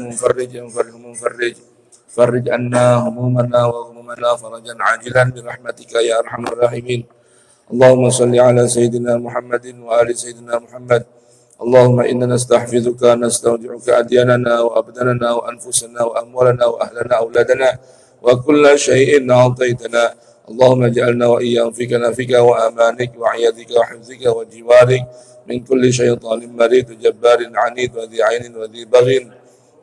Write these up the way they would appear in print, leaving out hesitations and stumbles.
مفرج مفرج فرج عنا همومنا وغمومنا فرجا عاجلا برحمتك يا ارحم الراحمين. اللهم صل على سيدنا محمد وآل سيدنا محمد. اللهم إنا نستحفظك نستودعك أدياننا وأبداننا وأنفسنا وأموالنا وأهلنا أولادنا وكل شيء أعطيتنا. اللهم اجعلنا وإياهم في كنفك وأمانك وعيادك وحفظك وجوارك من كل شيطان مريد جبار عنيد وذي عين وذي بغي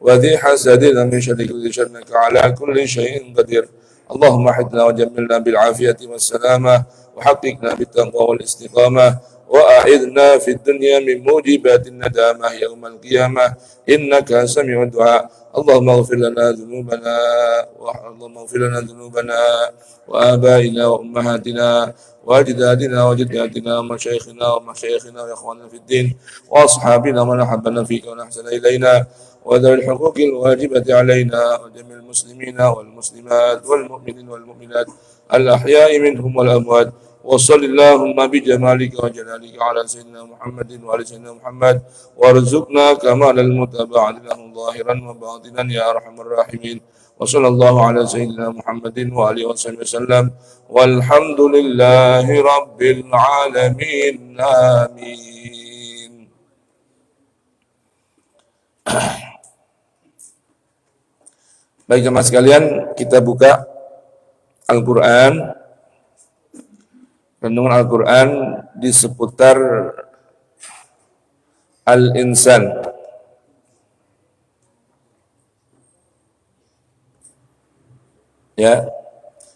وذي حسد من شر كل شرك على كل شيء قدير. اللهم احدنا وجملنا بالعافية والسلامة وحققنا بالتقوى والاستقامة وأعذنا في الدنيا من موجبات الندامة يوم القيامة إنك سميع الدعاء. اللهم اغفر لنا ذنوبنا وآبائنا وأمهاتنا وأجدادنا وجداتنا ومشايخنا وإخواننا في الدين وأصحابنا من أحبنا فيك ونحسن إلينا وذوي الحقوق الواجبة علينا وجميع المسلمين والمسلمات والمؤمنين والمؤمنات الأحياء منهم والأموات. وصل اللهم بجمالك وجلالك على سيدنا محمد وعلى سيدنا محمد وارزقنا كمال المتابعة له ظاهرا وباطنا يا أرحم الراحمين. وصلى الله على سيدنا محمد وآله وصحبه وسلم والحمد لله رب العالمين آمين. Baik jemaah sekalian, kita buka Al-Quran, renungan Al-Quran di seputar Al-Insan. Ya,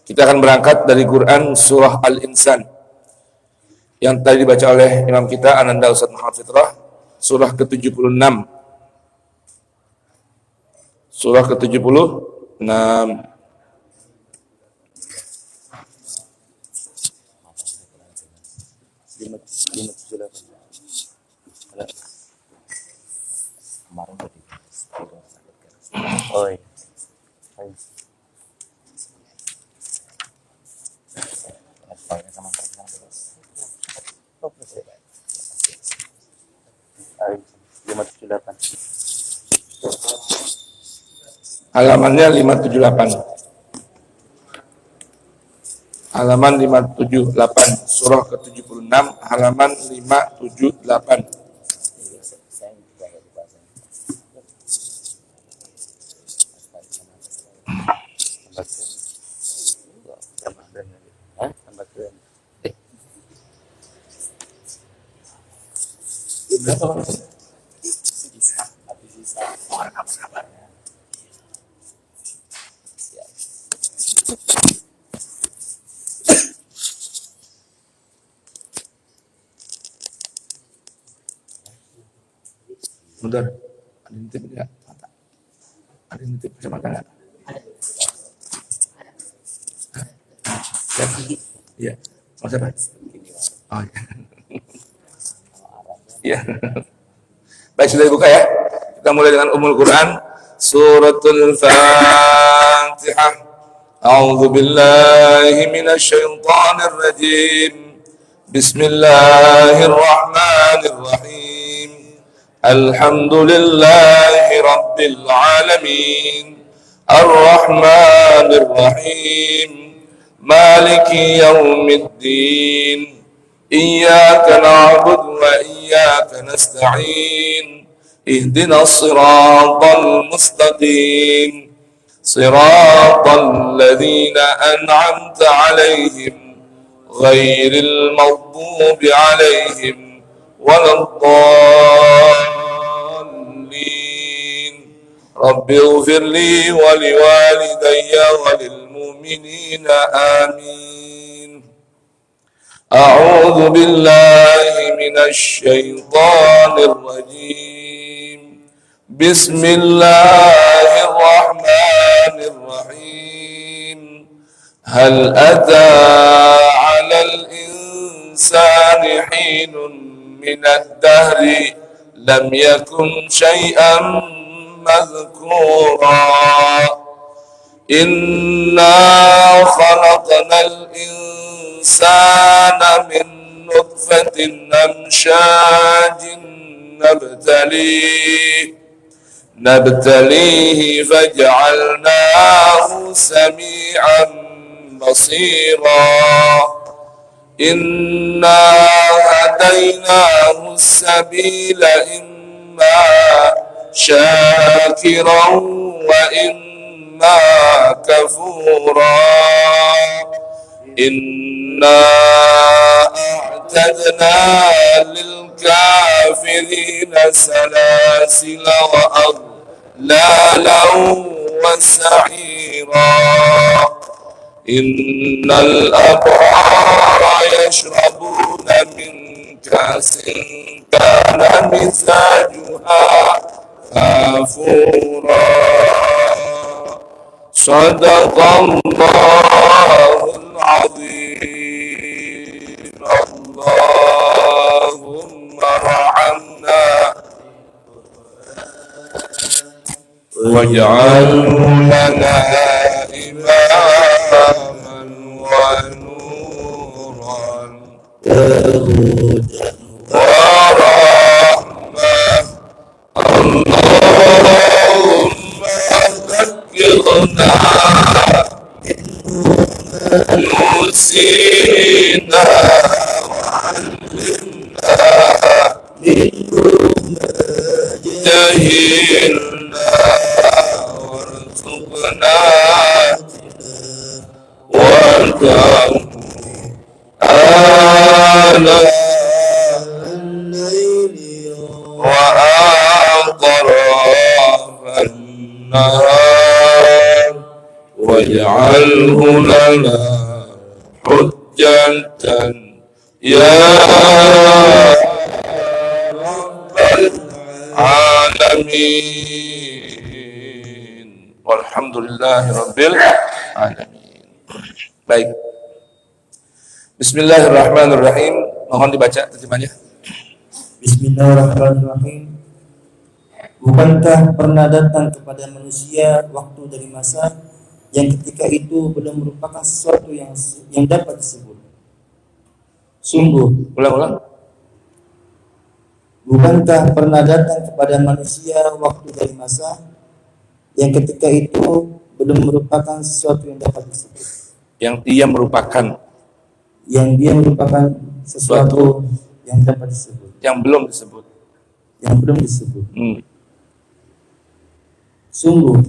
kita akan berangkat dari Quran surah Al-Insan yang tadi dibaca oleh Imam kita Ananda Ustaz Muhammad Fitrah, surah ke-76. Surah ke-76. Oi. Halamannya 578. Halaman 578, surah ke-76, halaman 578. Bentar, ada nitip enggak? Ada nitip kacamata enggak? Iya, mau siapa? Oh iya. Iya. Baik, sudah dibuka ya. Kita mulai dengan Ummul Quran, Suratul Fatihah. A'udzu billahi minasy syaithanir rajim. Bismillahirrahmanirrahim. Alhamdulillahi rabbil alamin. Ar-Rahmanir Rahim. Maliki yaumiddin. Iyyaka na'budu wa iyyaka nasta'in. Ihdinas siratal mustaqim. Siratal ladzina an'amta 'alaihim ghairil maghdubi 'alaihim waladdallin. Rabbi ighfirli wa liwalidayya wa lil mu'minina amin. أعوذ بالله من الشيطان الرجيم. بسم الله الرحمن الرحيم. هل أتى على الإنسان حين من الدهر لم يكن شيئا مذكورا. إنا خلقنا الإنسان من نطفة أمشاج نبتليه فجعلناه سميعا بصيرا إنا هديناه السبيل إما شاكرا وإما كفورا إنا أعتدنا للكافرين سلاسل وأغلالا وسعيرا إن الأبرار يشربون من كأس كان مزاجها كافورا صدق الله العظيم اللهم ارحمنا واجعله لنا إماما ونورا ورحمة اللهم ذكرنا نسينا جهلنا وارزقنا وارحم آناء الليل وأطراف النهار واجعله لنا حجة يا رب العالمين والحمد لله رب العالمين. Baik. Bismillahirrahmanirrahim. Mohon dibaca terjemahnya. Bismillahirrahmanirrahim. Bukankah pernah datang kepada manusia waktu dari masa yang ketika itu belum merupakan sesuatu yang dapat disebut. Sungguh, Ulang. bukankah pernah datang kepada manusia waktu dari masa yang ketika itu belum merupakan sesuatu yang dapat disebut. Yang dia merupakan sesuatu yang dapat disebut. yang belum disebut. Sungguh,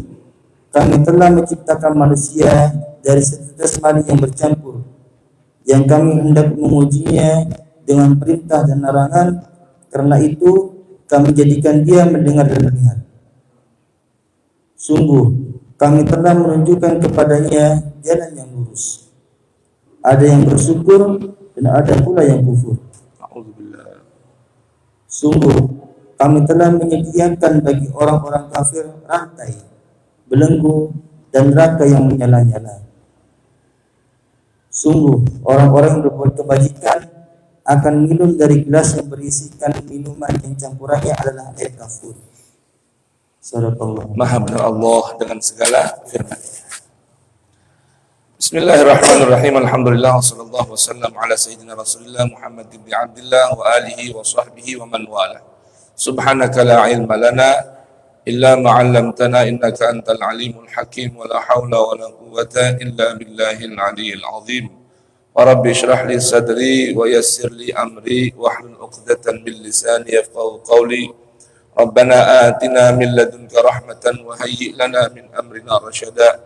kami telah menciptakan manusia dari setetes mani yang bercampur, yang kami hendak mengujinya dengan perintah dan larangan. Karena itu, kami jadikan dia mendengar dan melihat. Sungguh, kami telah menunjukkan kepadanya jalan yang lurus. Ada yang bersyukur dan ada pula yang kufur. Sungguh, kami telah menyediakan bagi orang-orang kafir rantai, belenggu, dan neraka yang menyala-nyala. Sungguh, orang-orang yang berbuat kebajikan akan minum dari gelas yang berisikan minuman yang campurannya adalah air kafur. Sadaqallah. Maha benar Allah dengan segala firman. Bismillahirrahmanirrahim. Alhamdulillah wassallallahu wasallam ala sayyidina Rasulillah Muhammad bin Abdullah wa alihi wa sahbihi wa man wala. Subhanaka la ilma lana illa ma 'allamtana innaka antal alimul hakim wa la haula wa la quwwata illa billahil aliyyil azim. Wa rabbi shrah li sadri wa yassir li amri wa hlul 'uqdatan min lisani yafqahu qawli. Rabbana atina min ladunka rahmatan wa hayyi' lana min amrina rasyada.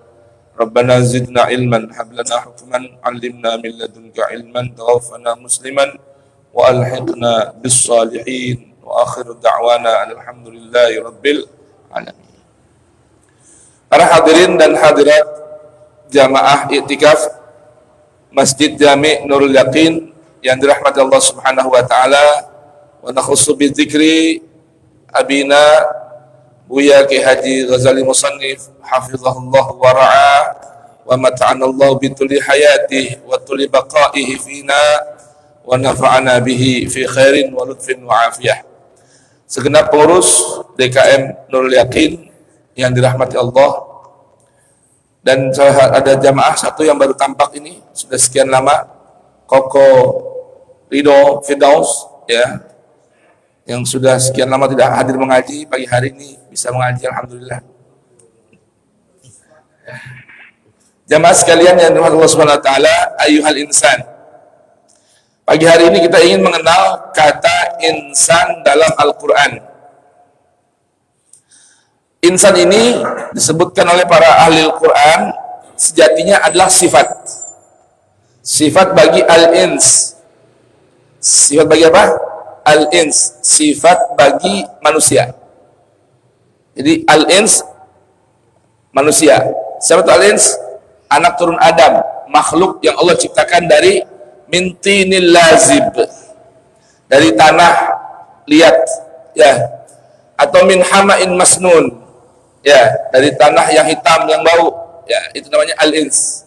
Rabbana zidna ilman hablana hukman 'allimna min ladunka ilman tawaffana musliman wa alhiqna bis salihin. Wa akhiru da'wana alhamdulillahi rabbil alamin. Para hadirin dan hadirat jamaah iktikaf Masjid Jami' Nurul Yaqin yang dirahmati Allah Subhanahu wa taala, wa nakhussu bi dzikri abina Buya Ki Haji Ghazali Musannif hafizahullah wa ra'a wa mata'anallahu bi tuli hayatihi wa tuli baqaihi fina wa nafa'ana bihi fi khairin wa lutfin wa afiyah. Segenap pengurus DKM Nurul Yaqin yang dirahmati Allah, dan ada jamaah satu yang baru tampak ini sudah sekian lama, Koko Ridho Firdaus ya, yang sudah sekian lama tidak hadir mengaji, pagi hari ini bisa mengaji, alhamdulillah. Jamaah sekalian yang dirahmati Allah Subhanahu wa taala, ayyuhal insan. Pagi hari ini kita ingin mengenal kata insan dalam Al-Qur'an. Insan ini disebutkan oleh para ahli Al-Qur'an sejatinya adalah sifat. Sifat bagi al-ins. Sifat bagi apa? Al-ins, sifat bagi manusia. Jadi al-ins manusia. Siapa itu al-ins? Anak turun Adam, makhluk yang Allah ciptakan dari mintinil lazib, dari tanah liat, ya, atau min hama'in masnun, ya, dari tanah yang hitam yang bau, ya, itu namanya al-ins.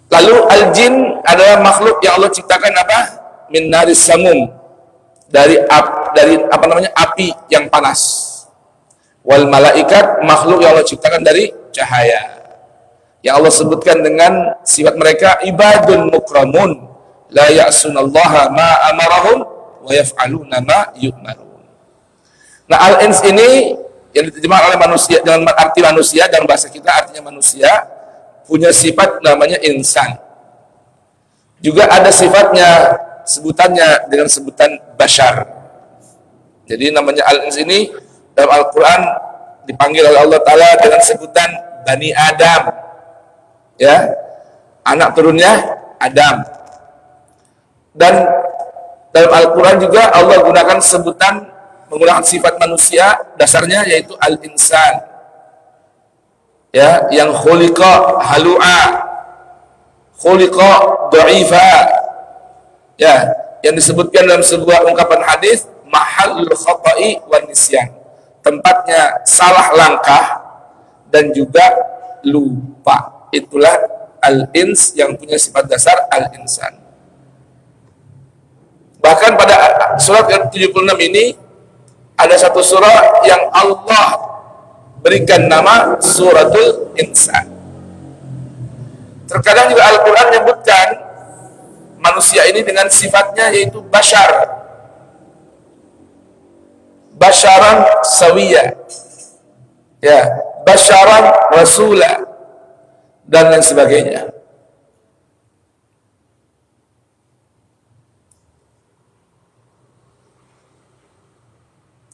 Lalu al-jin adalah makhluk yang Allah ciptakan apa? Min naris samum, dari apa namanya, api yang panas. Wal malaikat, makhluk yang Allah ciptakan dari cahaya, yang Allah sebutkan dengan sifat mereka ibadun mukramun la ya'sunallaha ma amarahum wa yaf'aluna ma yu'marun. Nah, al-ins ini yang diterjemahkan oleh manusia dengan arti manusia, dalam bahasa kita artinya manusia, punya sifat namanya insan. Juga ada sifatnya, sebutannya dengan sebutan bashar. Jadi namanya al-ins ini dalam Al-Quran dipanggil oleh Allah Ta'ala dengan sebutan Bani Adam, ya, anak turunnya Adam. Dan dalam Al-Quran juga Allah gunakan sebutan, menggunakan sifat manusia dasarnya, yaitu al-insan, ya, yang khuliqa halu'a, khuliqa dha'ifa, ya, yang disebutkan dalam sebuah ungkapan hadis mahallul khata'i wan nisyan, tempatnya salah langkah dan juga lupa. Itulah al-ins yang punya sifat dasar al-insan. Bahkan pada surat yang 76 ini ada satu surah yang Allah berikan nama suratul insan. Terkadang juga Al-Quran menyebutkan manusia ini dengan sifatnya, yaitu bashar, basyaran sawiya, ya, basyaran rasula, dan lain sebagainya.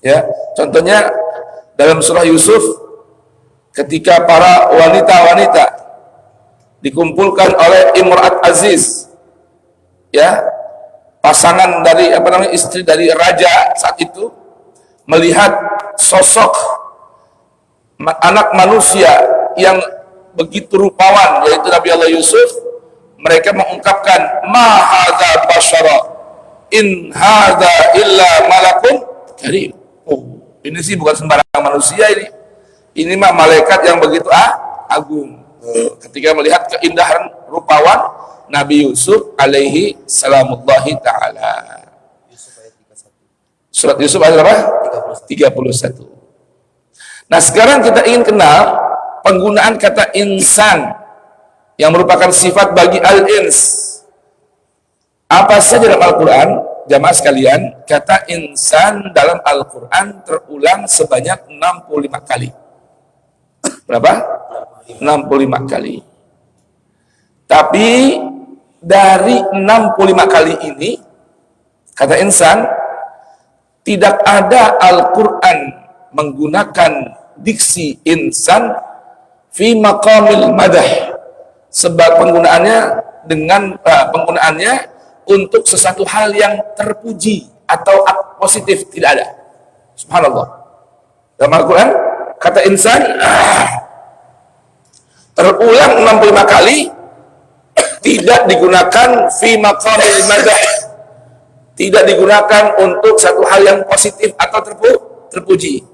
Ya, contohnya dalam surah Yusuf, ketika para wanita-wanita dikumpulkan oleh Imra'at Aziz, ya, pasangan dari apa namanya, istri dari raja saat itu, melihat sosok anak manusia yang begitu rupawan, yaitu Nabi Allah Yusuf, mereka mengungkapkan ma hadza basyara in hadza illa malakun karim. Oh, ini sih bukan sembarang manusia ini mah malaikat yang begitu agung. Ketika melihat keindahan rupawan Nabi Yusuf alaihi salamullahi ta'ala. Surat Yusuf ayat berapa? 31. Nah, sekarang kita ingin kenal penggunaan kata insan yang merupakan sifat bagi al-ins. Apa saja dalam Al-Quran, jamaah sekalian, kata insan dalam Al-Quran terulang sebanyak 65 kali. Berapa? 65 kali. Tapi dari 65 kali ini, kata insan, tidak ada Al-Quran menggunakan diksi insan fi maqamil madah, sebab penggunaannya dengan penggunaannya untuk sesuatu hal yang terpuji atau positif, tidak ada. Subhanallah. Dalam Al-Quran kata insan terulang 65 kali, tidak digunakan fi maqamil madah, tidak digunakan untuk satu hal yang positif atau terpuji.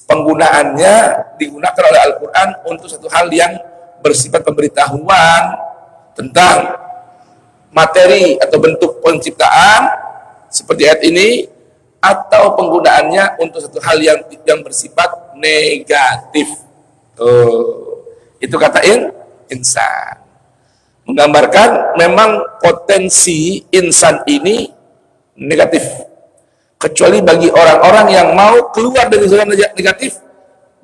Penggunaannya digunakan oleh Al-Quran untuk satu hal yang bersifat pemberitahuan tentang materi atau bentuk penciptaan seperti ayat ini, atau penggunaannya untuk satu hal yang bersifat negatif. Itu kata insan, menggambarkan memang potensi insan ini negatif. kecuali bagi orang-orang yang mau keluar dari zona negatif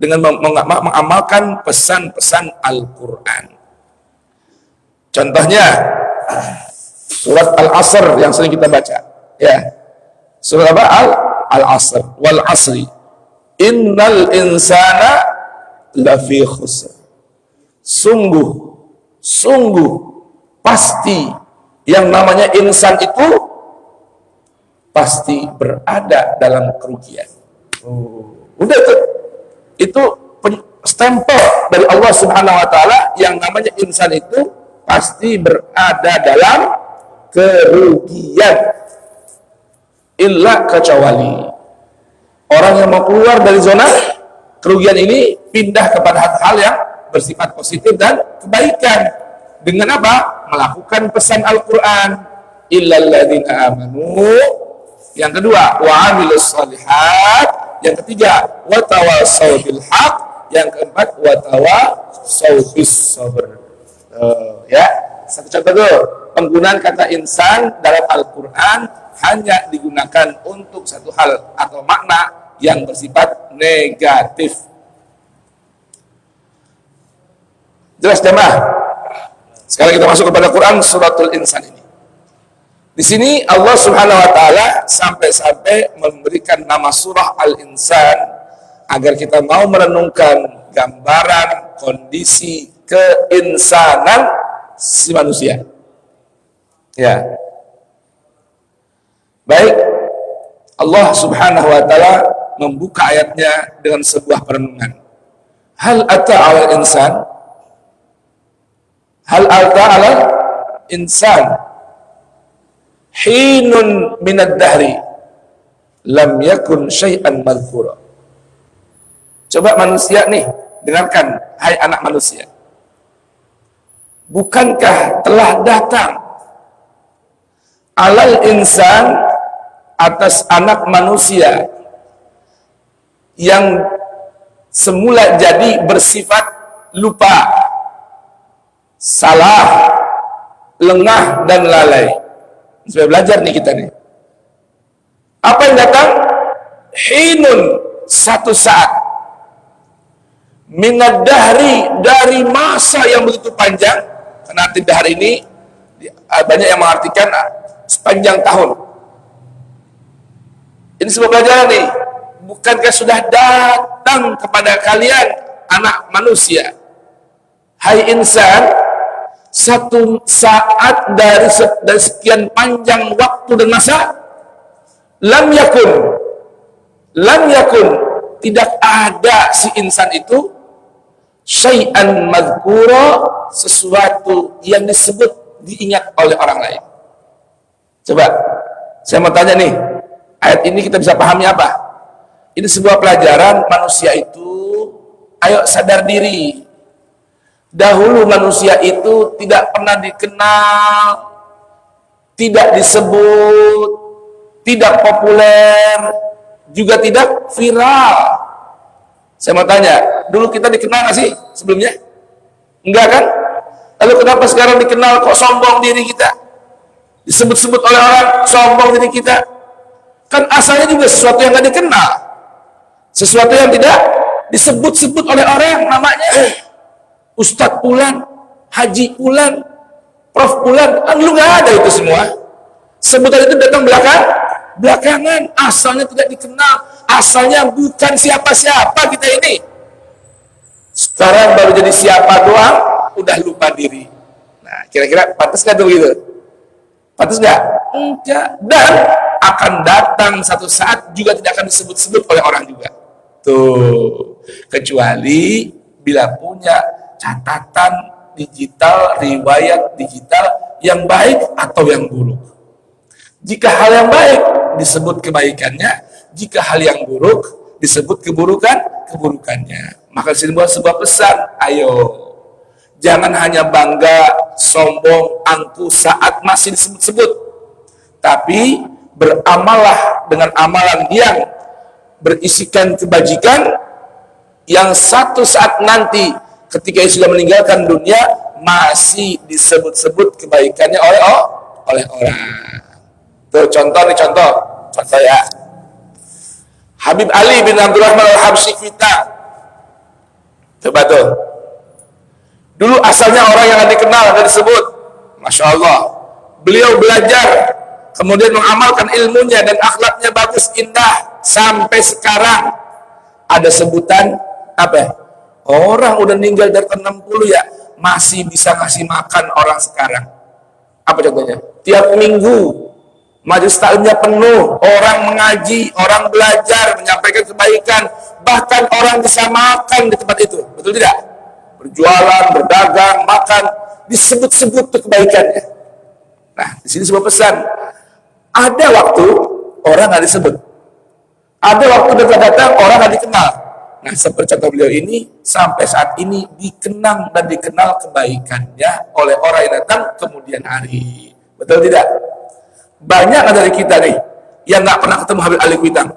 dengan mengamalkan pesan-pesan Al-Quran. Contohnya surat Al-Asr yang sering kita baca, ya. Surat apa? Al-Asr, wal asri innal insana lafi khusr. Sungguh pasti yang namanya insan itu pasti berada dalam kerugian. Udah itu stempel dari Allah Subhanahu wa taala, yang namanya insan itu pasti berada dalam kerugian. Illa, kecuali orang yang mau keluar dari zona kerugian ini, pindah kepada hal-hal yang bersifat positif dan kebaikan. Dengan apa? Melakukan pesan Al-Quran. Illal ladzina amanu. Yang kedua, wa amilus shalihat. Yang ketiga, wa tawassaw bil haq. Yang keempat, wa tawassaw bis sabr. Ya, satu contoh dulu. Penggunaan kata insan dalam Al-Quran hanya digunakan untuk satu hal atau makna yang bersifat negatif. Jelas jemaah? Sekarang kita masuk kepada Quran suratul Insan ini. Di sini Allah Subhanahu wa taala sampai-sampai memberikan nama surah Al-Insan agar kita mau merenungkan gambaran kondisi keinsanan si manusia. Ya. Baik, Allah Subhanahu wa taala membuka ayatnya dengan sebuah perenungan. Hal ata 'alal insan? Hal ata 'alal insan hinun minad dahri lam yakun syai'an madhkura. Coba manusia nih, dengarkan, hai anak manusia. Bukankah telah datang alal insan, atas anak manusia yang semula jadi bersifat lupa, salah, lengah dan lalai. Sudah belajar nih kita nih. Apa yang datang? Hinun, satu saat. Minad dahri, dari masa yang begitu panjang. Karena arti dahar ini banyak yang mengartikan sepanjang tahun. Ini sebuah pelajaran nih. Bukankah sudah datang kepada kalian anak manusia, hai insan, satu saat dari sekian panjang waktu dan masa, lam yakun, tidak ada si insan itu syai'an madhkura, sesuatu yang disebut, diingat oleh orang lain. Coba saya mau tanya nih, ayat ini kita bisa pahami apa? Ini sebuah pelajaran manusia itu, ayo sadar diri. Dahulu manusia itu tidak pernah dikenal, tidak disebut, tidak populer, juga tidak viral. Saya mau tanya, dulu kita dikenal nggak sih sebelumnya? Enggak kan? Lalu kenapa sekarang dikenal kok sombong diri kita? Disebut-sebut oleh orang, sombong diri kita. Kan asalnya juga sesuatu yang nggak dikenal, sesuatu yang tidak disebut-sebut oleh orang, namanya Ustadz Pulan, Haji Pulan, Prof Pulan. Kan lu nggak ada itu semua. Sebutan itu datang belakangan, asalnya tidak dikenal, asalnya bukan siapa-siapa kita ini. Sekarang baru jadi siapa doang, udah lupa diri. Nah, kira-kira pantas nggak tuh gitu? Pantas nggak? Enggak. Dan akan datang satu saat juga tidak akan disebut-sebut oleh orang juga. Tuh, kecuali bila punya catatan digital, riwayat digital yang baik atau yang buruk. Jika hal yang baik disebut kebaikannya, jika hal yang buruk disebut keburukannya. Maka sebuah pesan, ayo jangan hanya bangga, sombong, angkuh saat masih disebut-sebut, tapi beramallah dengan amalan yang berisikan kebajikan, yang satu saat nanti ketika sudah meninggalkan dunia masih disebut-sebut kebaikannya oleh orang. Tuh contoh ya. Habib Ali bin Abdurrahman Al-Habsyi Kuitang. Coba tuh. Dulu asalnya orang yang dikenal dan disebut, Masya Allah. Beliau belajar, kemudian mengamalkan ilmunya dan akhlaknya bagus, indah. Sampai sekarang ada sebutan apa? Orang udah meninggal dari tahun 60 ya, masih bisa ngasih makan orang sekarang. Apa contohnya? Tiap minggu majelis taklimnya penuh, orang mengaji, orang belajar, menyampaikan kebaikan, bahkan orang bisa makan di tempat itu. Betul tidak? Berjualan, berdagang, makan, disebut-sebut tuh kebaikannya. Nah, di sini sebuah pesan. Ada waktu orang nggak disebut. Ada waktu datang orang nggak dikenal. Nah, seperti contoh beliau ini, sampai saat ini dikenang dan dikenal kebaikannya oleh orang yang datang kemudian hari. Betul tidak? Banyak dari kita nih yang nggak pernah ketemu Habib Ali Kuitang.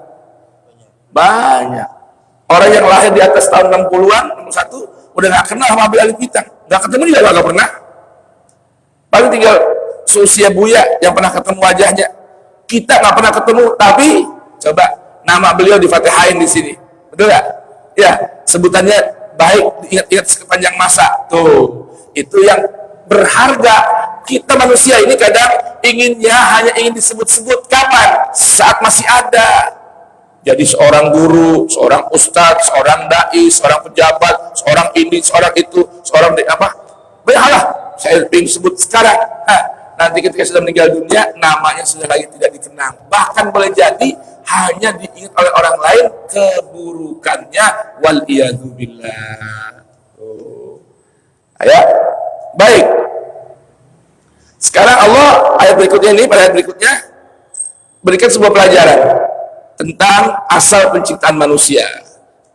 Banyak. Orang yang lahir di atas tahun 60-an, 61, udah nggak kenal sama Habib Ali Kuitang. Nggak ketemu juga nggak pernah. Paling tinggal seusia Buya yang pernah ketemu wajahnya. Kita nggak pernah ketemu, tapi coba nama beliau difatihain di sini. Betul nggak? Ya, sebutannya baik, diingat-ingat sepanjang masa. Tuh, itu yang berharga. Kita manusia ini kadang inginnya hanya ingin disebut-sebut. Kapan? Saat masih ada. Jadi seorang guru, seorang ustadz, seorang dai, seorang pejabat, seorang ini, seorang itu, seorang apa? Banyak saya ingin sebut sekarang. Nanti ketika sudah meninggal dunia, namanya sudah lagi tidak dikenang. Bahkan boleh jadi hanya diingat oleh orang lain keburukannya. Waliyadzubillah. Ayo, baik. Sekarang Allah ayat berikutnya ini, pada ayat berikutnya berikan sebuah pelajaran tentang asal penciptaan manusia.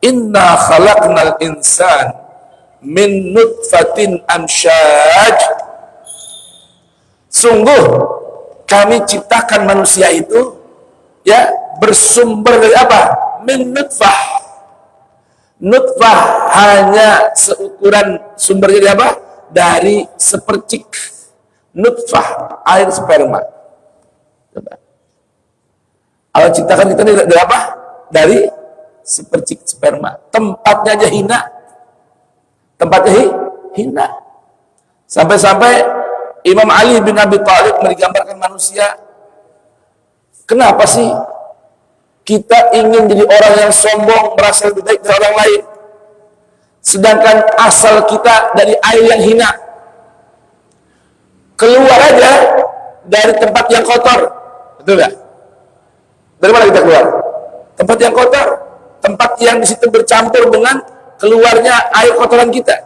Inna khalaqnal insan min nutfatin amsyaj. Sungguh kami ciptakan manusia itu ya bersumber dari apa? Min nutfah. Nutfah hanya seukuran sumbernya dari apa? Dari sepercik nutfah, air sperma. Coba. Allah ciptakan kita dari apa? Dari sepercik sperma. Tempatnya aja hina. Tempatnya hina. Sampai-sampai Imam Ali bin Abi Thalib menggambarkan manusia. Kenapa sih kita ingin jadi orang yang sombong, merasa lebih baik dari orang lain? Sedangkan asal kita dari air yang hina. Keluar aja dari tempat yang kotor. Betul nggak? Dari mana kita keluar? Tempat yang kotor. Tempat yang di situ bercampur dengan keluarnya air kotoran kita.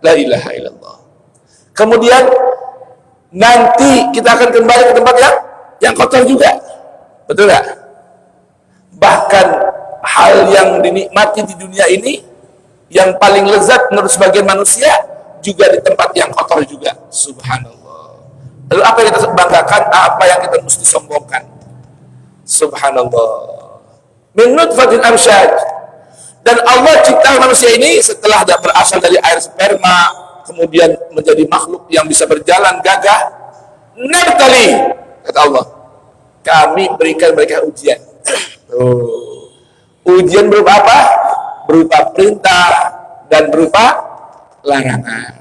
La ilaha illallah. Kemudian nanti kita akan kembali ke tempat yang kotor juga. Betul nggak? Bahkan hal yang dinikmati di dunia ini yang paling lezat menurut sebagian manusia juga di tempat yang kotor juga. Subhanallah. Lalu apa yang kita banggakan, apa yang kita mesti sombongkan? Subhanallah. Min nutfatin amsyaj. Dan Allah cipta manusia ini setelah berasal dari air sperma, kemudian menjadi makhluk yang bisa berjalan gagah. Nabtali, kata Allah, kami berikan mereka ujian. Ujian berupa apa? Berupa perintah dan berupa larangan.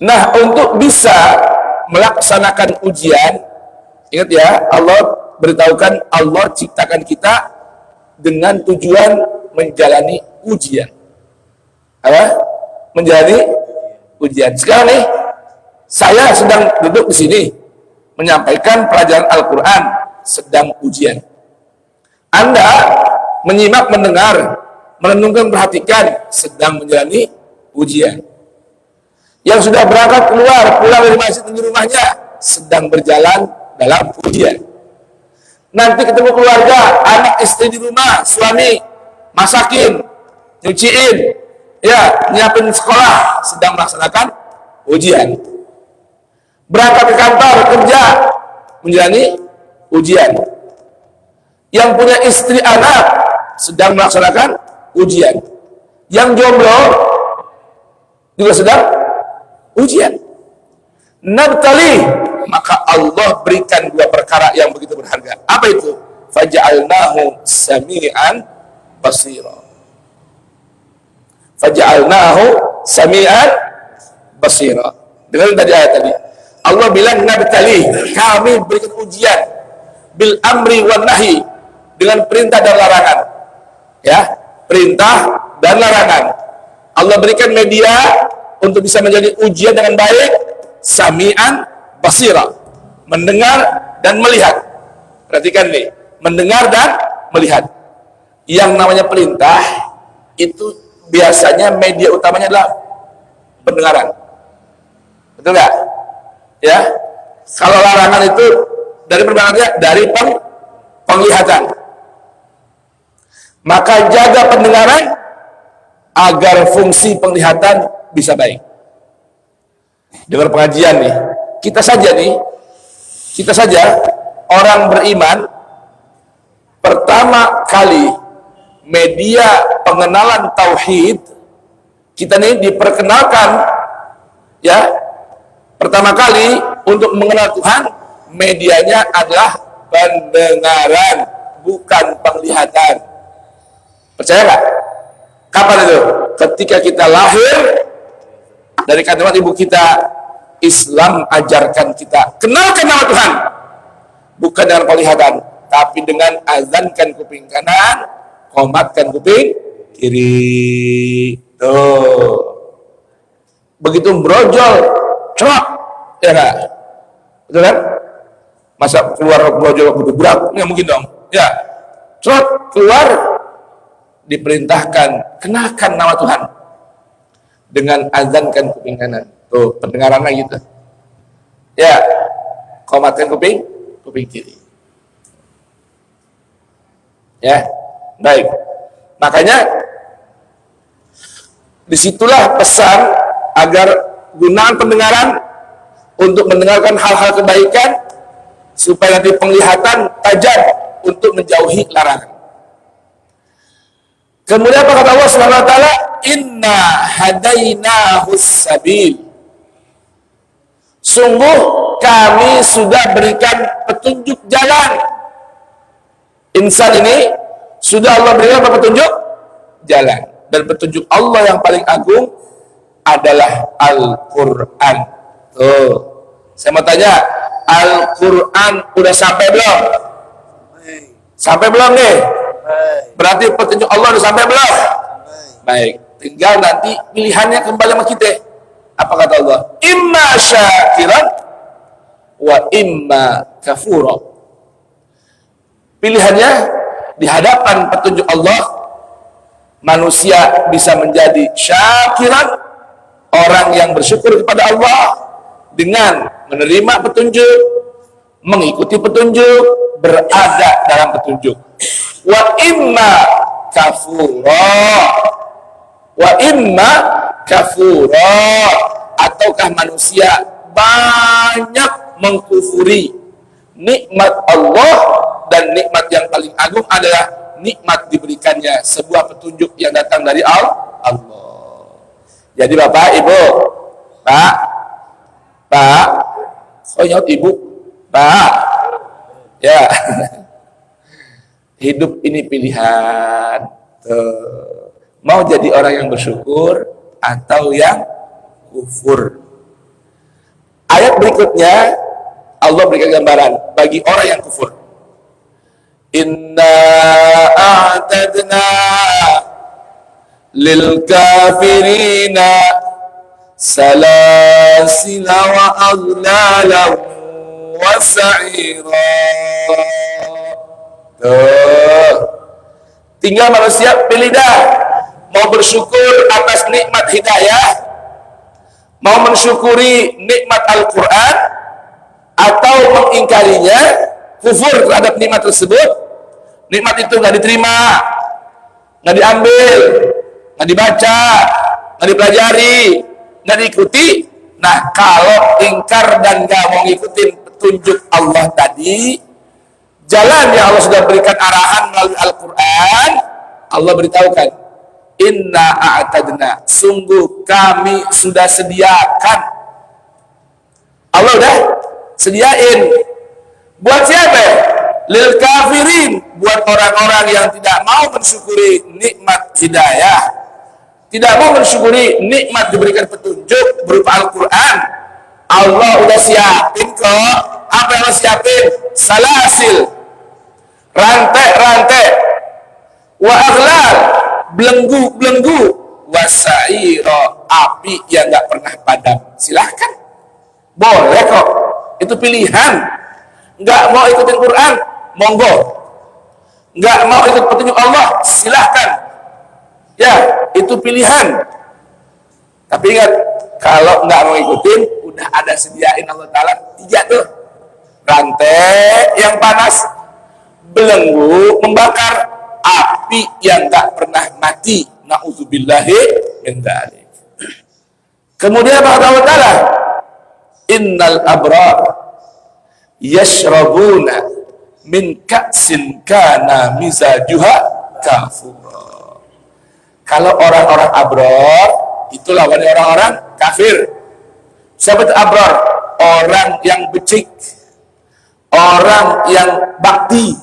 Nah, untuk bisa melaksanakan ujian, ingat ya, Allah beritahukan, Allah ciptakan kita dengan tujuan menjalani ujian. Apa? Menjalani ujian. Sekarang nih, saya sedang duduk di sini menyampaikan pelajaran Al-Quran, sedang ujian. Anda menyimak, mendengar, merenungkan, perhatikan, sedang menjalani ujian. Yang sudah berangkat keluar, pulang dari masjid di rumahnya, sedang berjalan dalam ujian. Nanti ketemu keluarga, anak istri di rumah, suami masakin, nyuciin, ya, nyiapin sekolah, sedang melaksanakan ujian. Berangkat ke kantor, kerja, menjalani ujian. Yang punya istri anak, sedang melaksanakan ujian. Yang jomblo juga sedang ujian. Nabtali, maka Allah berikan dua perkara yang begitu berharga. Apa itu? faj'alnahu sami'an basira. Faj'alnahu sami'an basira. Dengar tadi ayat tadi. Allah bilang nabtali, kami berikan ujian bil amri wan nahi, dengan perintah dan larangan. Ya, perintah dan larangan. Allah berikan media untuk bisa menjadi ujian dengan baik, sami'an basira, mendengar dan melihat. Perhatikan nih, mendengar dan melihat. Yang namanya perintah itu biasanya media utamanya adalah pendengaran. Betul nggak? Ya. Kalau larangan itu dari pendengarannya, dari penglihatan. Maka jaga pendengaran agar fungsi penglihatan bisa baik. Dengar pengajian nih, kita saja orang beriman, pertama kali media pengenalan tauhid kita nih diperkenalkan, ya, pertama kali untuk mengenal Tuhan, medianya adalah pendengaran, bukan penglihatan. Percaya nggak? Kapan itu? Ketika kita lahir dari kandungan ibu kita, Islam ajarkan kita kenalkan nama Tuhan, bukan dengan penglihatan, tapi dengan azankan kuping kanan, qomatkan kuping kiri. Tuh, begitu brojol, cerot, ya nggak? Betul kan? Masa keluar brojol begitu berat? Nggak mungkin dong. Ya, cerot keluar, diperintahkan kenalkan nama Tuhan dengan azankan kuping kanan. Tuh, pendengarannya gitu. Ya, qomatkan kuping kiri. Ya, baik. Makanya disitulah pesan agar gunakan pendengaran untuk mendengarkan hal-hal kebaikan, supaya nanti penglihatan tajam untuk menjauhi larangan. Kemudian apa kata Allah Subhanahu wa taala? Inna hadainahus sabil. Sungguh kami sudah berikan petunjuk jalan. Insan ini sudah Allah berikan apa petunjuk? Jalan. Dan petunjuk Allah yang paling agung adalah Al-Quran. Tuh, saya mau tanya, Al-Quran udah sampai belum? Sampai belum nih? Berarti petunjuk Allah udah sampai belum? Baik, tinggal nanti pilihannya kembali sama kita. Apa kata Allah? Imma syakiran wa imma kafura. Pilihannya di hadapan petunjuk Allah, manusia bisa menjadi syakiran, orang yang bersyukur kepada Allah dengan menerima petunjuk, mengikuti petunjuk, berada dalam petunjuk. Wa imma kafura, ataukah manusia banyak mengkufuri nikmat Allah, dan nikmat yang paling agung adalah nikmat diberikannya sebuah petunjuk yang datang dari Allah. Jadi Bapak, Ibu, Pak, oh nyaut Ibu, Pak, ya. Hidup ini pilihan. Tuh. Mau jadi orang yang bersyukur atau yang kufur. Ayat berikutnya Allah berikan gambaran bagi orang yang kufur. Inna a'tadna lil kafirina salasila wa aghlala wa sa'ira. Tuh. Tinggal manusia pilih dah, mau bersyukur atas nikmat hidayah, mau mensyukuri nikmat Al-Quran, atau mengingkarinya, kufur terhadap nikmat tersebut. Nikmat itu nggak diterima, nggak diambil, nggak dibaca, nggak dipelajari, nggak diikuti. Nah, kalau ingkar dan nggak mau ngikutin petunjuk Allah tadi, jalan yang Allah sudah berikan arahan melalui Al-Quran, Allah beritahukan, inna a'tadna, sungguh kami sudah sediakan. Allah udah sediain. Buat siapa? lil kafirin, buat orang-orang yang tidak mau mensyukuri nikmat hidayah, tidak mau mensyukuri nikmat diberikan petunjuk berupa Al-Quran. Allah udah siapin kok. Apa yang Allah siapin? Salasil, rantai-rantai, wa aghlal, belenggu-belenggu, wasairo, api yang nggak pernah padam. Silahkan, boleh kok, itu pilihan. Nggak mau ikutin Quran, monggo. Nggak mau ikut petunjuk Allah, silahkan. Ya, itu pilihan. Tapi ingat, kalau nggak mau ikutin, udah ada sediain Allah Ta'ala 3 tuh. Rantai yang panas, belenggu membakar, api yang nggak pernah mati. Na'udzubillahi min dzalik. Kemudian kata Allah Ta'ala, innal abrar yashrabuna min ka'sin kana mizajuha kafura. Kalau orang-orang abrar itu lawannya orang-orang kafir. Siapa itu abrar? Orang yang becik, orang yang bakti,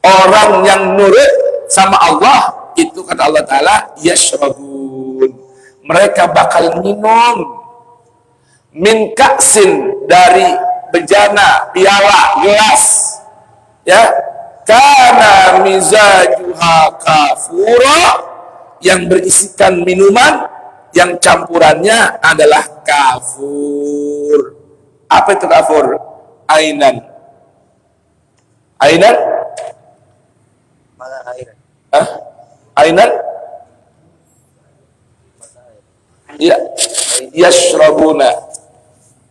orang yang nurut sama Allah. Itu kata Allah Ta'ala, yashrabun, mereka bakal minum min ka'sin, dari bejana, piala, gelas, ya, kana mizajuha kafura, yang berisikan minuman yang campurannya adalah kafur. Apa itu kafur? Ainan. Ainan? Mana air? Hah? Ainan? Ya, yashrabuna.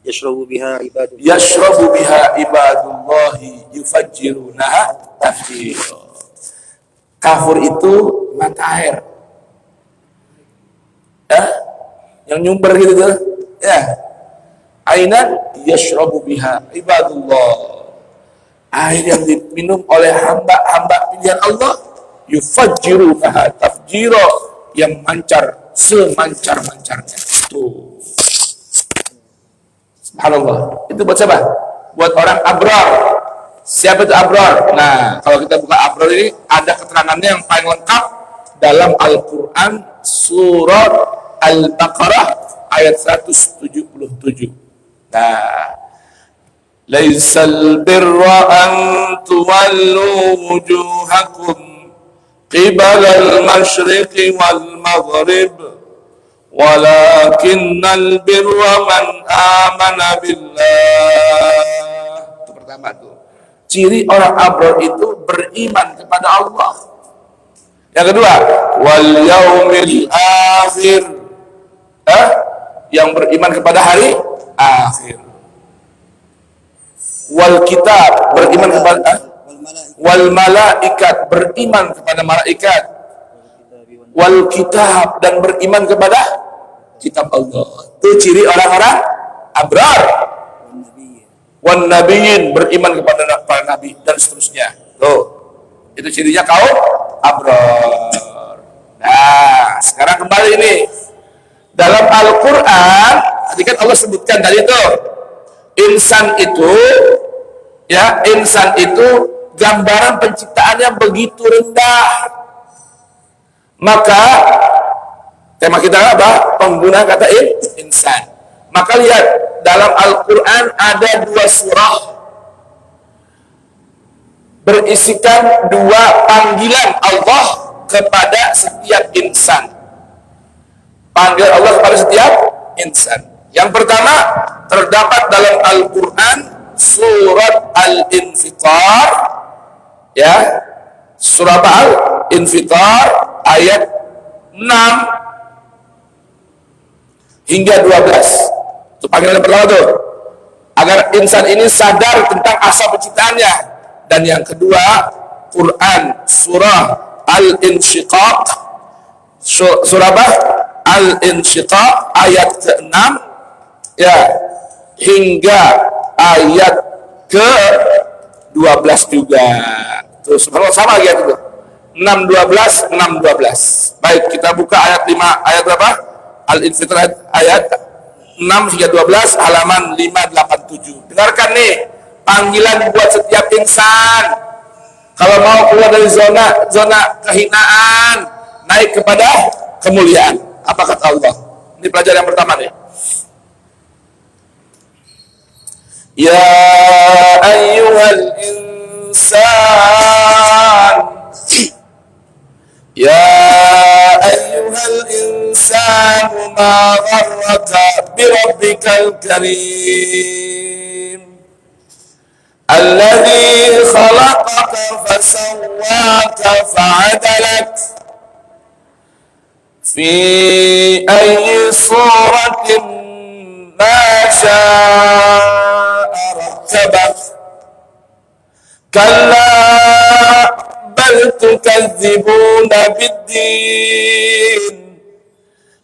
Yashrabu biha ibadullah. Yashrabu biha ibadullahi yufajjirunaha tafjira. Kafur itu mata air, ya, yang nyumber gitu tuh, ya. Ainan yashrabu biha ibadullah, air yang diminum oleh hamba-hamba pilihan Allah, yufajjirunaha tafjira, yang mancar semancar-mancarnya. Tuh, subhanallah. Itu buat siapa? Buat orang abrar. Siapa itu abrar? Nah, kalau kita buka abrar ini, ada keterangannya yang paling lengkap dalam Al-Quran, surat Al-Baqarah ayat 177. Nah, laisal birra an tuwallu wujuhakum qibala al-masyriqi wal maghrib walakinnal birra man amana billah. Itu pertama tuh. Ciri orang abrar itu beriman kepada Allah. Yang kedua, wal yaumil akhir, yang beriman kepada hari akhir. Wal kitab, beriman kepada wal malaikat, beriman kepada malaikat. Wal kitab, dan beriman kepada kitab Allah. Itu ciri orang-orang abrar. Wan nabiyyin, beriman kepada para nabi, dan seterusnya. Tuh, itu cirinya kaum abrar. Nah, sekarang kembali ini dalam Al-Quran, tadi kan Allah sebutkan tadi itu, insan itu, ya, insan itu gambaran penciptaannya begitu rendah. Maka tema kita apa? Pengguna kata insan. Maka lihat, dalam Al-Quran ada 2 surah berisikan 2 panggilan Allah kepada setiap insan. Panggil Allah kepada setiap insan. Yang pertama terdapat dalam Al-Quran surat Al-Infitar, ya, surat Al-Infitar ayat 6 hingga 12. Itu panggilan pertama tuh, agar insan ini sadar tentang asal penciptaannya. Dan yang kedua, Quran surah Al-Insyiqaq, surah Al-Insyiqaq ayat ke-6, ya, hingga ayat ke-12 juga. Terus sama lagi itu. 6-12, 6-12. Baik, kita buka ayat 5, ayat berapa? Al-Infitar ayat 6 hingga 12, halaman 587. Dengarkan nih, panggilan buat setiap insan. Kalau mau keluar dari zona kehinaan, naik kepada kemuliaan. Apa kata Allah? Ini pelajaran yang pertama nih. Ya ayyuhal insan, ya ayyuhal insan, ma gharraka bi rabbikal karim, alladzi khalaqaka fasawwaka fa'adalak fi ayyi suratin ma syaa rakabak. Kalla bal tukadzibuna biddin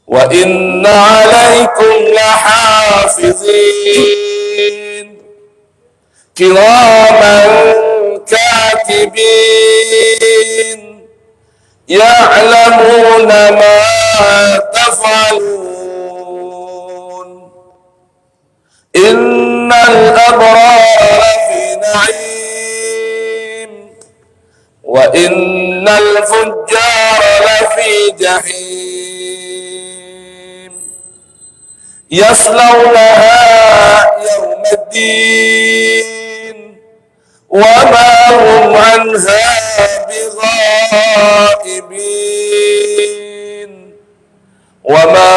wa inna 'alaikum lahafizin kiraman katibin ya'lamuna ma taf'alun. Innal abrara lafi na'im wa innal fujjara lafi jahim yaslawnaha yawmaddin wa ma hum anha bighaibin wa ma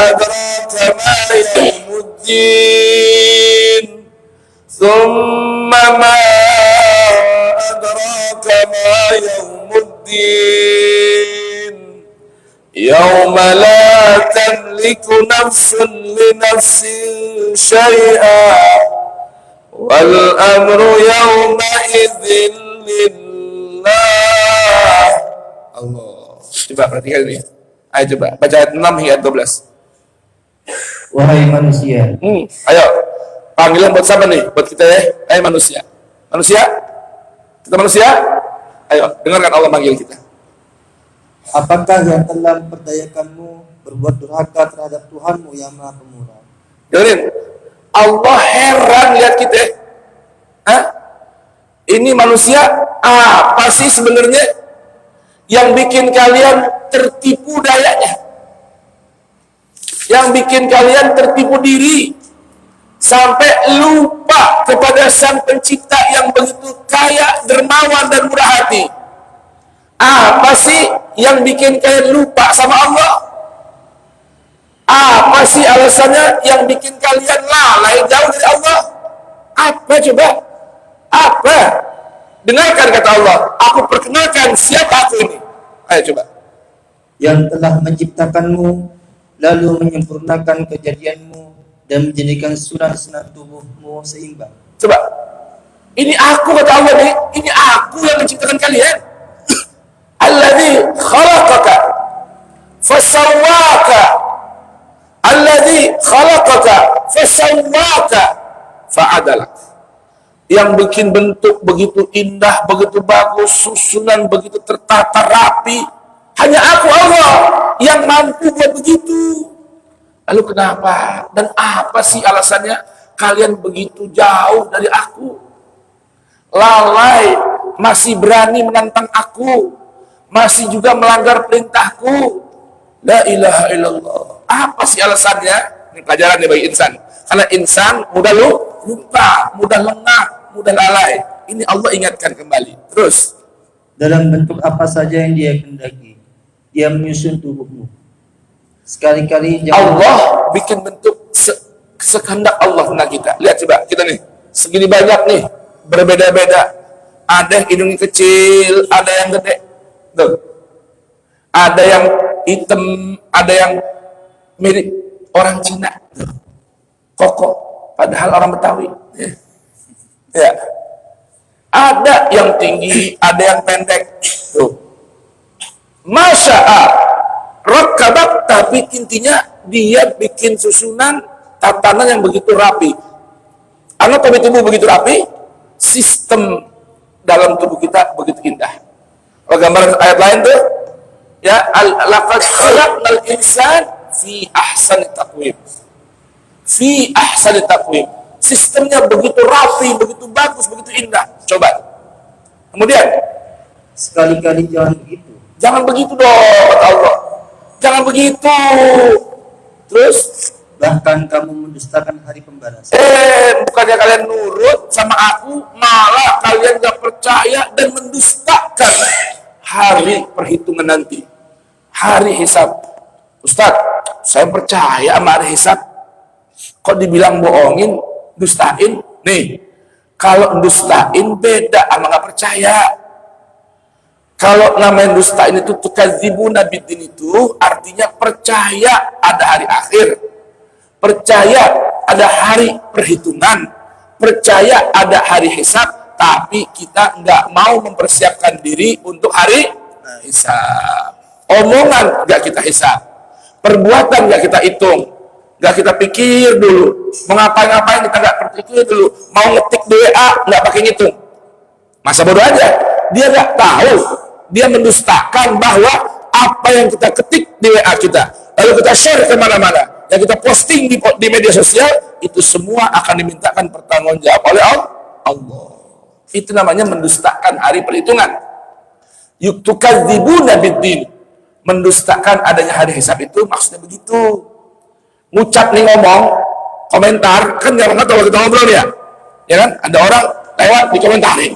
adraka ma yawmuddin thumma ma adraka ma yawmuddin yawma la tamliku nafsun li nafsin syai'an wal amru yawma idzin lillah. Allah. Coba perhatikan ini. Ayo coba baca ayat 6 hingga 12. Wahai manusia, Ayo. Panggilan buat siapa nih? Buat kita ya. Ayo manusia. Manusia? Kita manusia? Ayo, dengarkan Allah manggil kita. apakah yang telah memperdayakanmu berbuat durhaka terhadap Tuhanmu yang Maha Pemurah? Dengerin. Allah heran lihat kita. Hah? Ini manusia apa sih sebenarnya yang bikin kalian tertipu dayanya? Yang bikin kalian tertipu diri sampai lupa kepada Sang Pencipta yang begitu kaya, dermawan dan murah hati. Apa sih yang bikin kalian lupa sama Allah? Apa sih alasannya yang bikin kalian lalai jauh dari Allah? Apa coba? Apa? Dengarkan kata Allah. Aku perkenalkan siapa aku ini. Ayo coba. Yang telah menciptakanmu, lalu menyempurnakan kejadianmu dan menjadikan sunat-sunat tubuhmu seimbang. Coba. Ini aku kata Allah nih. Ini aku yang menciptakan kalian. Alladzi khalaqaka fasawwaka. Alladzi khalaqaka fasawwaka fa'adalak. Yang bikin bentuk begitu indah, begitu bagus, susunan begitu tertata rapi. Hanya aku Allah yang mampu buat begitu. Lalu kenapa? Dan apa sih alasannya kalian begitu jauh dari aku? Lalai, masih berani menantang aku, masih juga melanggar perintahku. La ilaha illallah. Apa sih alasannya? Ini pelajaran nih bagi insan. Karena insan mudah lupa, mudah lengah, mudah lalai. Ini Allah ingatkan kembali. Terus. Dalam bentuk apa saja yang Dia kehendaki, Dia menyusun tubuhmu. Sekali-kali Allah bikin bentuk sekehendak Allah tentang kita. Lihat coba, kita nih, segini banyak nih, berbeda-beda. Ada yang hidungnya kecil, ada yang gede. Tuh. Ada yang hitam, ada yang mirip orang Cina. Tuh. Kokoh, padahal orang Betawi. Ya. Ada yang tinggi, ada yang pendek. Tuh. Masya'a rakabak, tapi intinya dia bikin susunan tatanan yang begitu rapi. Anak tubuh begitu rapi, sistem dalam tubuh kita begitu indah. Kalau gambar ayat lain tuh, ya, laqad khalaqnal insan fi ahsani taqwim. Fi ahsani taqwim. Sistemnya begitu rapi, begitu bagus, begitu indah. Coba. Kemudian, sekali-kali jangan begitu. jangan begitu dong, kata Allah. Jangan begitu. Terus, Bahkan kamu mendustakan hari pembalasan. bukannya kalian nurut sama aku, malah kalian gak percaya dan mendustakan hari perhitungan nanti, hari hisab. Ustadz, saya percaya sama hari hisab. Kok dibilang bohongin, dustain? Nih, kalau dustain beda sama gak percaya. Kalau namanya dustain itu tukadzibuna biddin, itu artinya percaya ada hari akhir, percaya ada hari perhitungan, percaya ada hari hisab, tapi kita nggak mau mempersiapkan diri untuk hari hisab. Omongan nggak kita hisab, perbuatan nggak kita hitung, nggak kita pikir dulu, mau ngapain kita nggak pikir dulu, mau ngetik di WA nggak pakai ngitung. Masa bodoh aja, dia nggak tahu, dia mendustakan bahwa apa yang kita ketik di WA kita, lalu kita share kemana-mana, yang kita posting di media sosial, itu semua akan dimintakan pertanggungjawab oleh Allah. Itu namanya mendustakan hari perhitungan. Tukadzibuna biddin, mendustakan adanya hari hisab, itu maksudnya begitu. Ngucap nih, ngomong, komentar, kan gak pernah kalau kita ngobrol ya kan, ada orang lewat dikomentarin.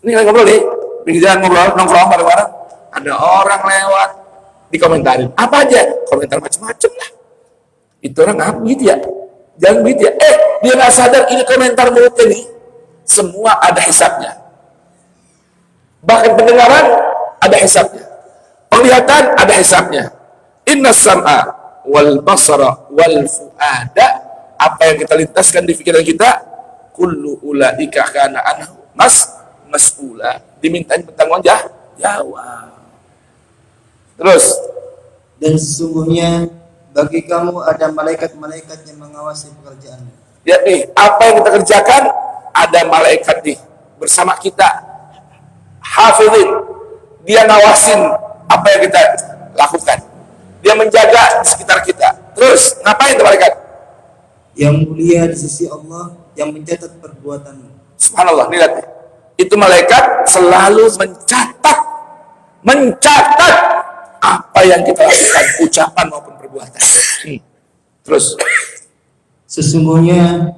Ini lagi ngobrol nih, pinggir jalan ngobrol, nongkrong bareng-bareng, ada orang lewat dikomentarin, apa aja, komentar macam-macam lah. Itu orang ngapa gitu ya? Jangan begitu ya. Dia nggak sadar ini komentar mulutnya nih, semua ada hisabnya. Bahkan pendengaran ada hisabnya, penglihatan ada hisabnya. Inna sam'a wal basara wal fuada, apa yang kita lintaskan di pikiran kita, kullu ulaika kana anhu mas'ula, dimintain bertanggung jawab. Terus, Dan sesungguhnya bagi kamu ada malaikat-malaikat yang mengawasi pekerjaanmu. ya nih, apa yang kita kerjakan ada malaikat nih bersama kita, hafizin, dia ngawasin apa yang kita lakukan, dia menjaga di sekitar kita. Terus ngapain tuh malaikat? Yang mulia di sisi Allah, yang mencatat perbuatanmu. Subhanallah, nih lihat nih. Itu malaikat selalu mencatat apa yang kita lakukan, ucapan maupun perbuatan. Terus, Sesungguhnya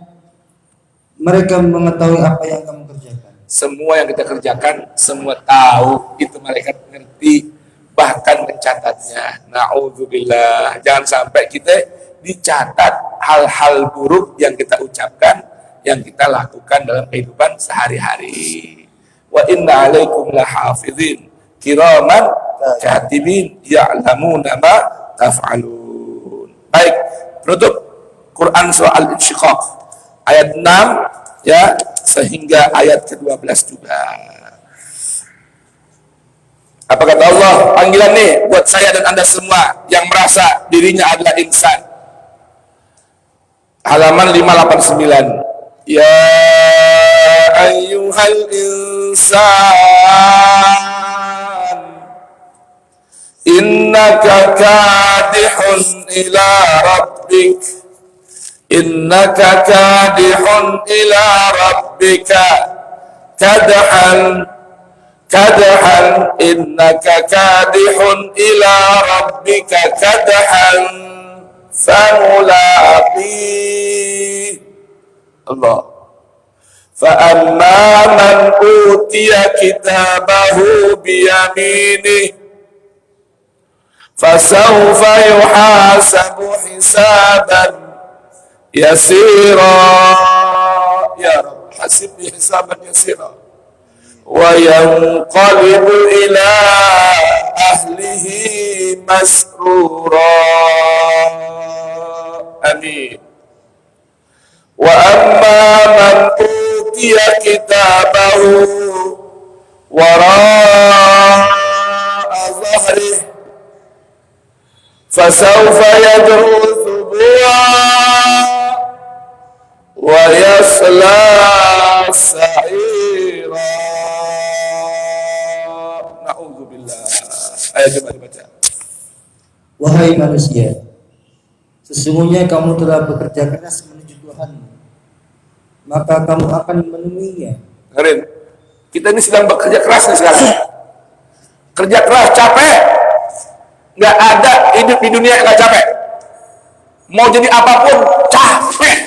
mereka mengetahui apa yang kamu kerjakan. semua yang kita kerjakan, semua tahu, itu malaikat mengerti, bahkan mencatatnya. Na'udzubillah, jangan sampai kita dicatat hal-hal buruk yang kita ucapkan, yang kita lakukan dalam kehidupan sehari-hari. Wa inna alaikum lahafizin kiraman katibin ya'lamuna ma taf'alun. Baik, penutup Quran surah Al-Insyiqaq ayat 6 ya sehingga ayat ke-12 juga. Apa kata Allah? Panggilan nih buat saya dan Anda semua yang merasa dirinya adalah insan. Halaman 589. Ya ayyuhal insan, innaka kadihun ila rabbik, innaka kadihun ila rabbika kadhan innaka kadihun ila rabbika kadhan famulaqih. Allah. فَأَمَّا مَنْ أُوتِيَ كِتَابَهُ بِيَمِينِهِ فَسَوْفَ يُحَاسَبُ حِسَابًا يَسِيرًا يا رب حسبني حسابا يسيرا وَيَنْقَلِبُ إِلَى أَهْلِهِ مَسْرُورًا. Amin. Wa amma man utiya kitabahu wara'a dhahrihi fasawfa yad'u thubura wa yasla sa'ira. Na'udzubillah. Ayat coba dibaca. Wahai manusia, sesungguhnya kamu telah bekerja keras menuju Tuhanmu, maka kamu akan menemuinya. Dengerin, Kita ini sedang bekerja keras nih sekarang. Kerja keras, capek. Nggak ada hidup di dunia yang nggak capek. Mau jadi apapun, capek.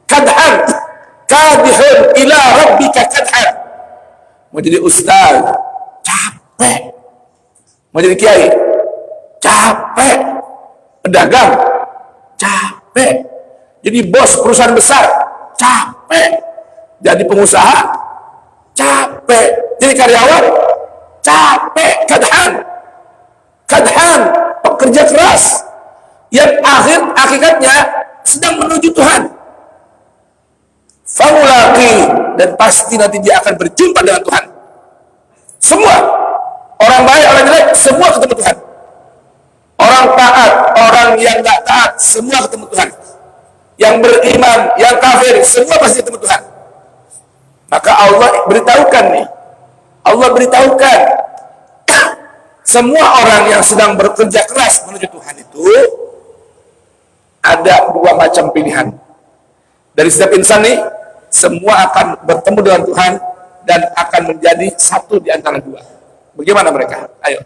Kadhan. Kadihun ila rabbika kadhan. Mau jadi ustaz, capek. Mau jadi kiai, capek. Pedagang, capek. Jadi bos perusahaan besar, capek. Jadi pengusaha, capek. Jadi karyawan, capek. Kadhan, pekerja keras yang hakikatnya sedang menuju Tuhan. Famulaqi, dan pasti nanti dia akan berjumpa dengan Tuhan. Semua orang baik, orang jelek, semua ketemu Tuhan. Orang taat, orang yang tidak taat, semua ketemu Tuhan. Yang beriman, yang kafir, semua pasti ketemu Tuhan. Maka Allah beritahukan nih, Allah beritahukan semua orang yang sedang bekerja keras menuju Tuhan itu ada dua macam pilihan. Dari setiap insan nih, semua akan bertemu dengan Tuhan dan akan menjadi satu di antara dua. Bagaimana mereka? Ayo.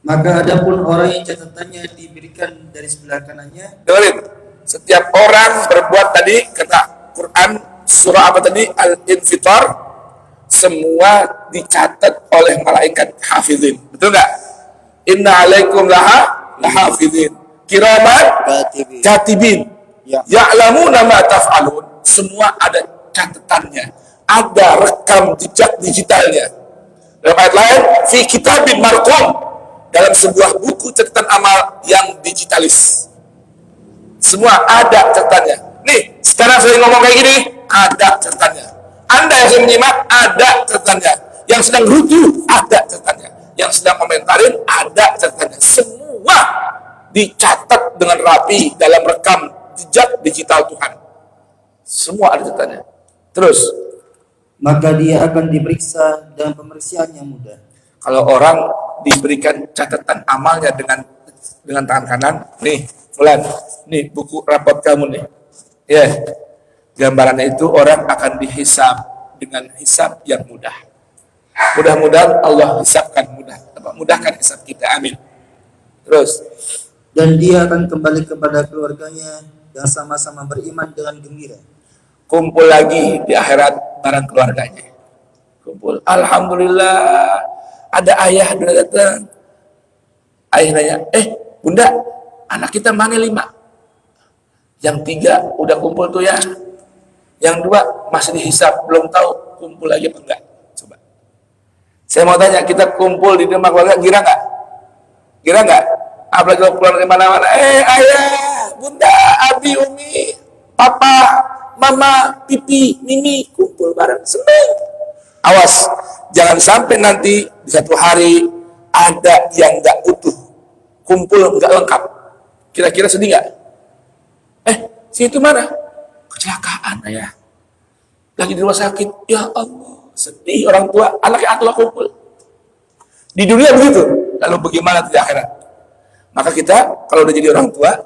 Maka adapun orang yang catatannya diberikan dari sebelah kanannya, dengerin, setiap orang berbuat tadi, kata Quran surah apa tadi, Al-Infitar, semua dicatat oleh malaikat hafizin. Betul nggak? Inna alaikum lahafizin kiraman katibin ya'lamuna ma taf'alun. Semua ada catatannya, ada rekam jejak digitalnya. Dalam ayat lain, fi kitabin marqum, dalam sebuah buku catatan amal yang digitalis. Semua ada catatannya. Nih, sekarang saya ngomong kayak gini, ada catatannya. Anda yang saya menyimak, ada catatannya. Yang sedang rujuk, ada catatannya. Yang sedang komentarin, ada catatannya. Semua dicatat dengan rapi dalam rekam jejak digital Tuhan. Semua ada catatannya. Terus, maka dia akan diperiksa dengan pemeriksaan yang mudah. kalau orang diberikan catatan amalnya dengan tangan kanan, nih, Fulan, nih buku rapot kamu nih. Ya, gambarannya itu orang akan dihisab dengan hisab yang mudah. Mudah-mudahan Allah hisabkan mudahkan hisab kita. Amin. Terus, dan dia akan kembali kepada keluarganya yang sama-sama beriman dengan gembira. kumpul lagi di akhirat bareng keluarganya. Kumpul, alhamdulillah, ada ayah sudah datang. Ayah nanya, bunda, anak kita mana 5? Yang 3 udah kumpul tuh ya. Yang 2 masih dihisap, belum tahu kumpul lagi apa enggak. Coba. Saya mau tanya, kita kumpul di rumah keluarga, gira nggak? Gira nggak? Apalagi kalau keluar dari mana-mana, ayah, bunda, abi, umi, papa, mama, pipi, mimi, kumpul bareng, seneng. Awas, jangan sampai nanti di satu hari ada yang nggak utuh, kumpul nggak lengkap. Kira-kira sedih nggak? Si itu mana? Kecelakaan, ayah. Lagi di rumah sakit, ya Allah, sedih orang tua, anaknya atuh kumpul. Di dunia begitu, lalu bagaimana di akhirat? Maka kita kalau udah jadi orang tua,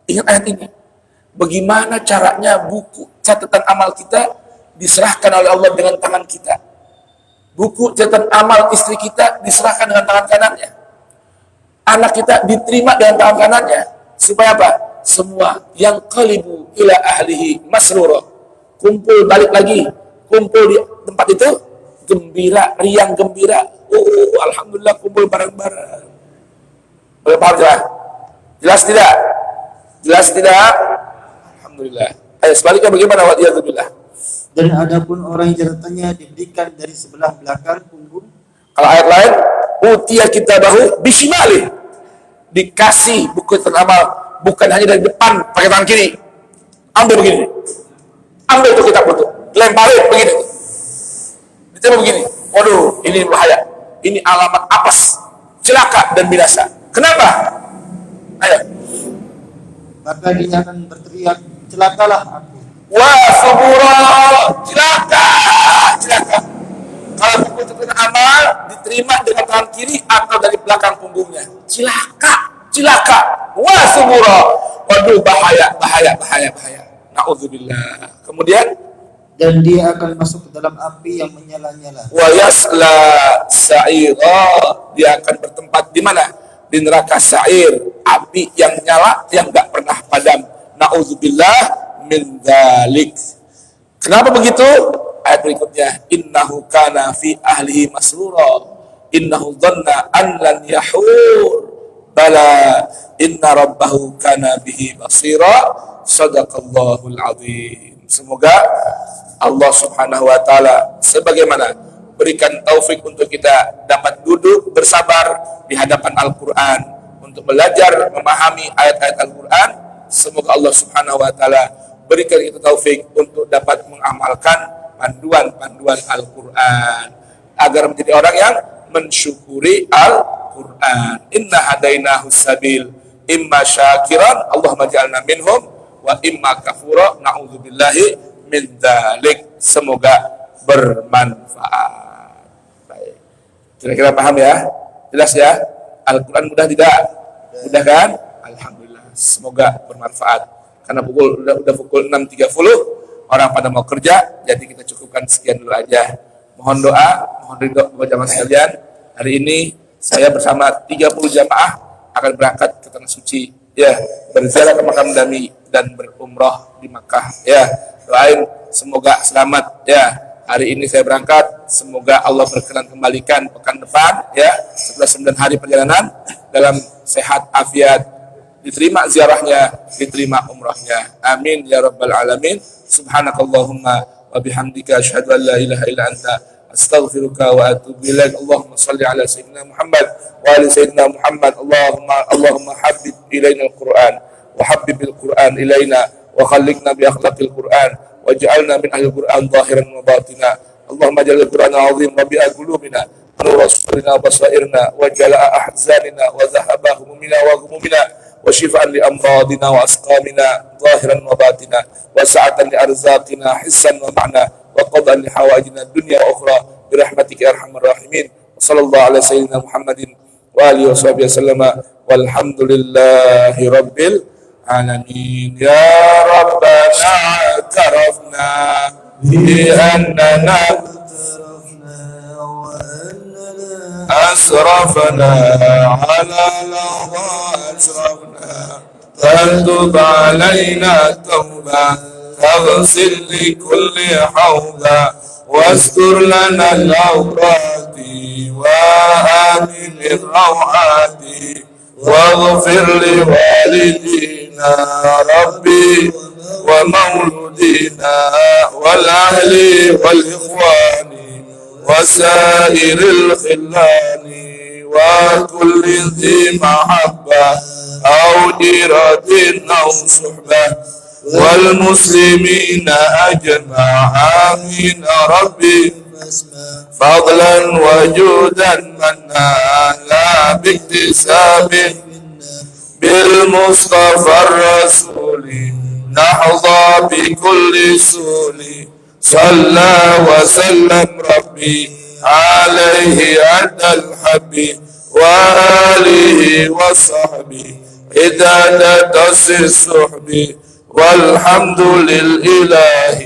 ingat ayat ini. Bagaimana caranya buku catatan amal kita diserahkan oleh Allah dengan tangan kita. Buku catatan amal istri kita diserahkan dengan tangan kanannya. Anak kita diterima dengan tangan kanannya. Supaya apa? Semua yang qalibu ila ahlihi masrura. Kumpul balik lagi. Kumpul di tempat itu gembira, riang gembira. Alhamdulillah kumpul bareng-bareng. Boleh paham jelas? Jelas tidak? Jelas tidak? Alhamdulillah. Ayo sebaliknya bagaimana? Wa'iyadzubillah. Dan adapun orang yang catatannya diberikan dari sebelah belakang punggung. Kalau ayat lain, utiya kitabahu bishimali, dikasih buku catatan amal bukan hanya dari depan pakai tangan kiri. Ambil begini. Ambil itu kitab itu. Lemparin begini. Ditembak begini. Waduh, ini bahaya. Ini alamat apes, celaka dan binasa. Kenapa? Ayo. Maka dia akan berteriak, celakalah aku. Wah, subura, celaka. Kalau buku catatan amal diterima dengan tangan kiri atau dari belakang punggungnya, celaka. Wah, subura. Waduh, bahaya. Na'udzubillah. Kemudian dan dia akan masuk ke dalam api yang menyala-nyala. Wa yasla sa'ira, dia akan bertempat di mana? Di neraka sa'ir, api yang nyala yang enggak pernah padam. Nauzubillah min dzalik. Kenapa begitu? Ayat berikutnya, innahu kana fi ahlihi masrura, innahu dhanna an lan yahur, bala inna rabbahu kana bihi basira, sadaqallahul azim. Semoga Allah Subhanahu wa taala sebagaimana berikan taufik untuk kita dapat duduk bersabar di hadapan Al-Qur'an untuk belajar memahami ayat-ayat Al-Qur'an. Semoga Allah Subhanahu wa taala berikan kita taufik untuk dapat mengamalkan panduan-panduan Al-Qur'an agar menjadi orang yang mensyukuri Al-Qur'an. Inna hadainahu sabil imma syakiran Allahumma ja'alna minhum wa imma kafura na'udzubillahi min dzalik. Semoga bermanfaat. Baik. Kira-kira paham ya? Jelas ya? Al-Qur'an mudah tidak? Mudah kan? Alhamdulillah. Semoga bermanfaat. Karena udah pukul 6.30 orang pada mau kerja, jadi kita cukupkan sekian dulu aja. Mohon doa, mohon ridho buat jamaah sekalian. Hari ini saya bersama 30 jamaah akan berangkat ke Tanah Suci, ya, berziarah ke makam Nabi dan berumrah di Makkah, ya. Doain semoga selamat, ya. Hari ini saya berangkat, semoga Allah berkenan kembalikan pekan depan, ya, setelah 9 hari perjalanan dalam sehat afiat, diterima ziarahnya, diterima umrahnya. Amin ya rabbal alamin. Subhanakallahumma wa bihamdika asyhadu an la ilaha illa anta astaghfiruka wa atubu ilaik. Allahumma shalli ala sayyidina Muhammad wa ali sayyidina Muhammad. Allahumma habbib ilaina al-Qur'an wa habbibil Qur'an ilaina wa khalliqna bi akhlaqil Qur'an waj'alna min ahli al-Qur'an zahiran wa batina. Allahumma jalil Qur'an azim rabi'a qulubina wa rasulina wa basairna wa jala'a ahzanina wa dhahaba humumina wa humumina wa shifaan li amradina wa asqamina zahiran wa batina wa sa'atan li arzaqina hissan wa ma'na wa qad'an li hawajina dunya wa ukhra bi rahmatika ya arhamar rahimin. Wa sallallahu ala sayyidina Muhammadin wa alihi wa sahbihi wasallama walhamdulillahi rabbil alamin. Ya rabbana tarafna bi annana أسرفنا على لحظة أسرفنا فاتب علينا توبة تغسل لكل حوضة واستر لنا الأوقات وآمن الروعات واغفر لوالدينا ربي ومولودينا والأهل والإخوان وسائر الخلان وكل ذي محبة أو جيرة أو صحبة والمسلمين أجمع آمين ربي فضلا وجودا منا لا باكتساب بالمصطفى الرسول نحظى بكل سول صلى وسلم ربي عليه عد الحب وآله وصحبه إدادة الصحب والحمد للإله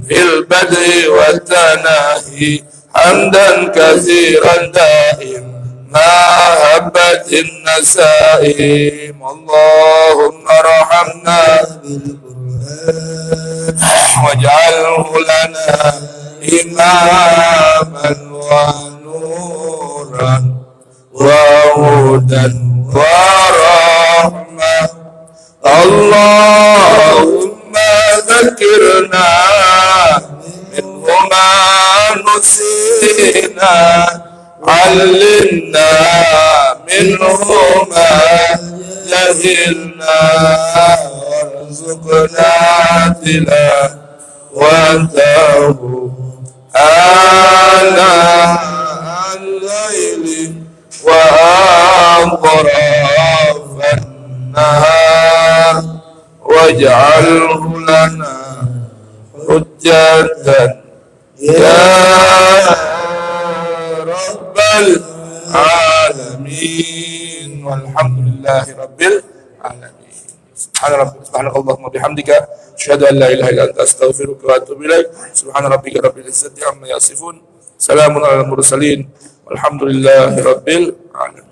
في البدء والتناهي حمدا كثيرا دائم ما هبت النسائم. اللهم ارحمنا واجعله لنا إماما ونورا وهدى ورحمة. اللهم ذكرنا منه ما نسينا علمنا منه ما جهلنا وارزقنا تلاوته آناء الليل وأطراف النهار واجعله لنا حجة يا رب العالمين والحمد لله رب العالمين. Subhanakallahumma bihamdika asyhadu an la ilaha illa anta astaghfiruka wa atubu ilaik. Subhana rabbika rabbil izzati amma yasifun. Salamun alal mursalin. Walhamdulillahi rabbil alamin.